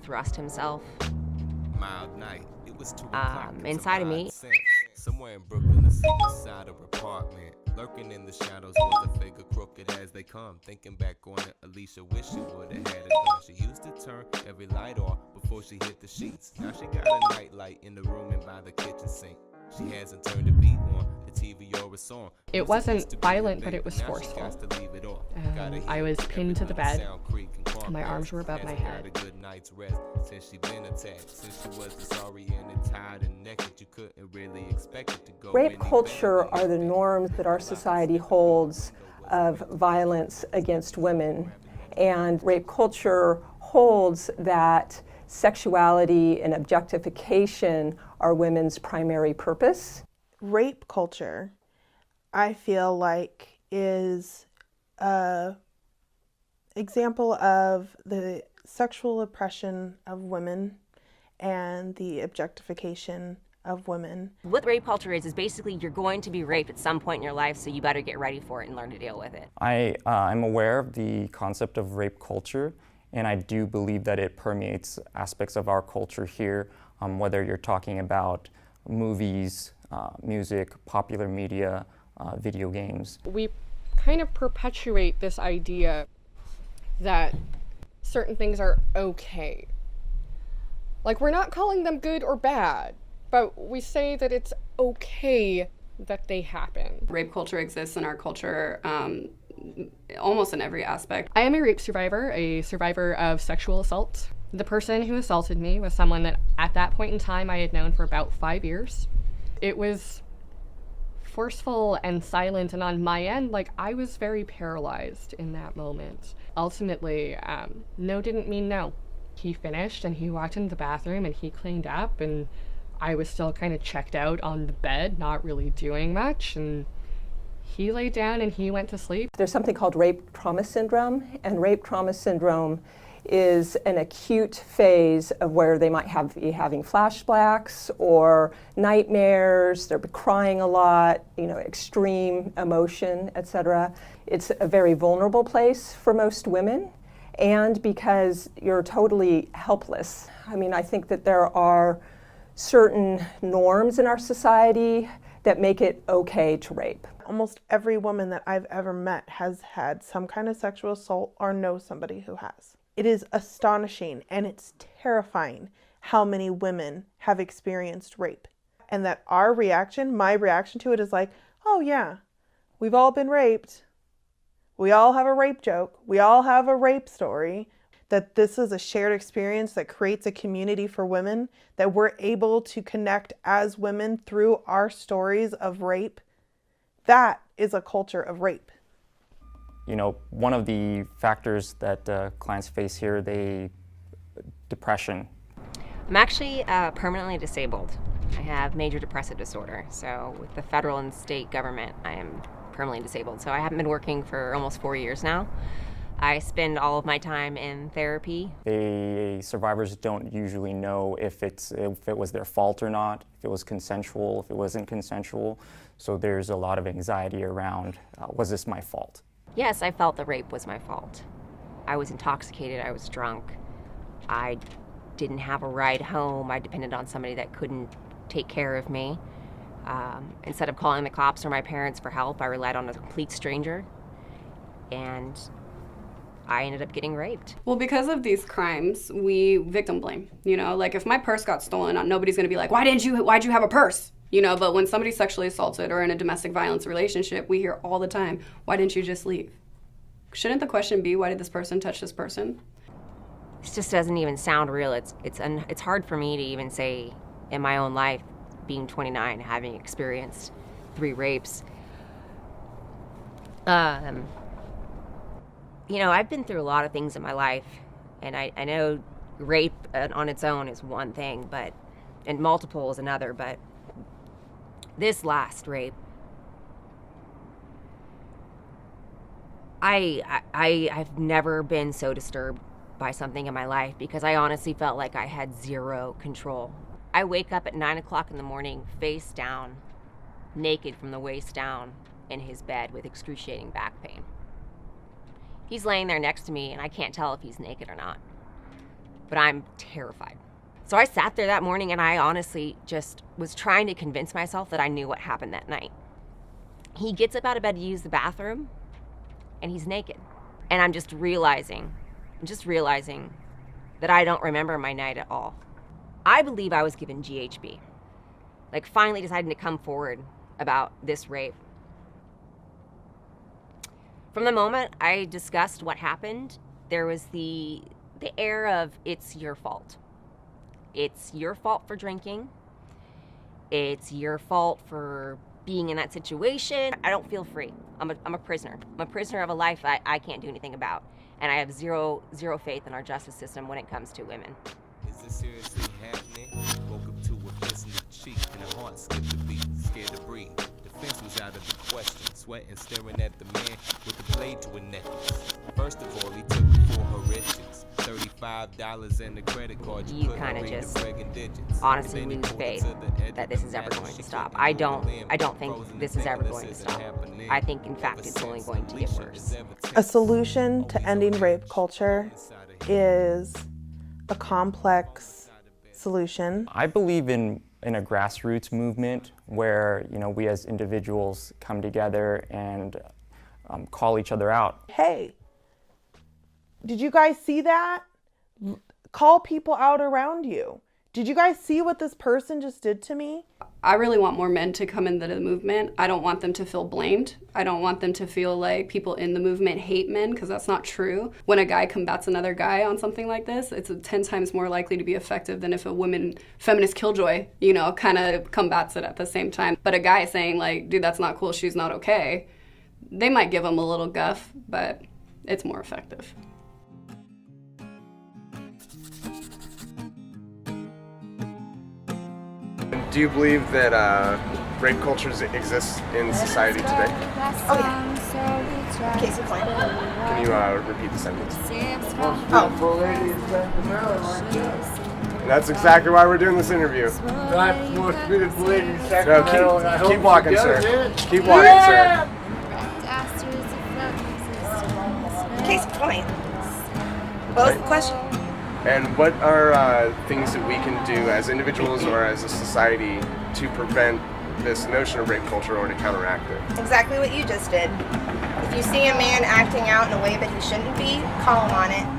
thrust himself Mild night. It was 2 inside of me. Somewhere in Brooklyn, the secret side of her apartment. Lurking in the shadows was a figure crooked as they come. Thinking back on it, Alicia wished she would have had a gun. She used to turn every light off before she hit the sheets. Now she got a night light in the room and by the kitchen sink. She hasn't turned the beat on the TV or a song. It wasn't violent, but it was forceful. I was pinned to the bed. My arms were above my head. Rape culture are the norms that our society holds of violence against women. And rape culture holds that sexuality and objectification are women's primary purpose. Rape culture, I feel like, is an example of the sexual oppression of women and the objectification of women. What rape culture is basically you're going to be raped at some point in your life, so you better get ready for it and learn to deal with it. I'm aware of the concept of rape culture, and I do believe that it permeates aspects of our culture here, whether you're talking about movies, music, popular media, video games. We kind of perpetuate this idea that certain things are okay. Like, we're not calling them good or bad, but we say that it's okay that they happen. Rape culture exists in our culture almost in every aspect. I am a rape survivor, a survivor of sexual assault. The person who assaulted me was someone that at that point in time I had known for about 5 years. It was forceful and silent, and on my end, like, I was very paralyzed in that moment. Ultimately, no didn't mean no. He finished and he walked into the bathroom and he cleaned up, and I was still kind of checked out on the bed, not really doing much, and he laid down and he went to sleep. There's something called rape trauma syndrome, and rape trauma syndrome is an acute phase of where they might be having flashbacks or nightmares, they're crying a lot, extreme emotion, etc. It's a very vulnerable place for most women, and because you're totally helpless. I think that there are certain norms in our society that make it okay to rape. Almost every woman that I've ever met has had some kind of sexual assault or knows somebody who has. It is astonishing and it's terrifying how many women have experienced rape. And that our reaction, my reaction to it is like, oh yeah, we've all been raped. We all have a rape joke. We all have a rape story. That this is a shared experience that creates a community for women, that we're able to connect as women through our stories of rape. That is a culture of rape. One of the factors that clients face here, depression. I'm actually permanently disabled. I have major depressive disorder. So with the federal and state government, I am permanently disabled. So I haven't been working for almost 4 years now. I spend all of my time in therapy. Survivors don't usually know if it was their fault or not, if it was consensual, if it wasn't consensual. So there's a lot of anxiety around, was this my fault? Yes, I felt the rape was my fault. I was intoxicated, I was drunk. I didn't have a ride home. I depended on somebody that couldn't take care of me. Instead of calling the cops or my parents for help, I relied on a complete stranger. And I ended up getting raped. Well, because of these crimes, we victim blame. Like if my purse got stolen, nobody's gonna be like, why'd you have a purse? But when somebody's sexually assaulted or in a domestic violence relationship, we hear all the time, why didn't you just leave? Shouldn't the question be, why did this person touch this person? This just doesn't even sound real. It's hard for me to even say in my own life, being 29, having experienced 3 rapes. I've been through a lot of things in my life, and I know rape on its own is one thing, and multiple is another, but this last rape, I've never been so disturbed by something in my life because I honestly felt like I had zero control. I wake up at 9 o'clock in the morning, face down, naked from the waist down, in his bed with excruciating back pain. He's laying there next to me, and I can't tell if he's naked or not. but I'm terrified. So I sat there that morning and I honestly just was trying to convince myself that I knew what happened that night. He gets up out of bed to use the bathroom and he's naked. And I'm just realizing that I don't remember my night at all. I believe I was given GHB. Like finally deciding to come forward about this rape. From the moment I discussed what happened, there was the air of it's your fault. It's your fault for drinking. It's your fault for being in that situation. I don't feel free. I'm a prisoner. I'm a prisoner of a life I can't do anything about. And I have zero faith in our justice system when it comes to women. Is this seriously happening? Woke up to a glistening cheek and a heart skipped a beat, scared to breathe. Defense was out of the question, sweating, staring at the man with the blade to a necklace. First of all, he took it for her riches. $35 and the credit card. You kind of just honestly lose faith that this is ever going to stop. I don't think this is ever going to stop. I think, in fact, it's only going to get worse. A solution to ending rape culture is a complex solution. I believe in a grassroots movement where, you know, we as individuals come together and call each other out. Hey, did you guys see that? Call people out around you. Did you guys see what this person just did to me? I really want more men to come into the movement. I don't want them to feel blamed. I don't want them to feel like people in the movement hate men, because that's not true. When a guy combats another guy on something like this, it's 10 times more likely to be effective than if a feminist killjoy, you know, kind of combats it at the same time. But a guy saying like, dude, that's not cool, she's not okay, they might give him a little guff, but it's more effective. Do you believe that rape cultures exist in society today? Oh yeah. Case in point. Can you repeat the sentence? Oh. That's exactly why we're doing this interview. That's the most beautiful lady in So Sacramento. keep walking, sir. Keep walking, sir. Case in point. What was the question? And what are things that we can do as individuals or as a society to prevent this notion of rape culture or to counteract it? Exactly what you just did. If you see a man acting out in a way that he shouldn't be, call him on it.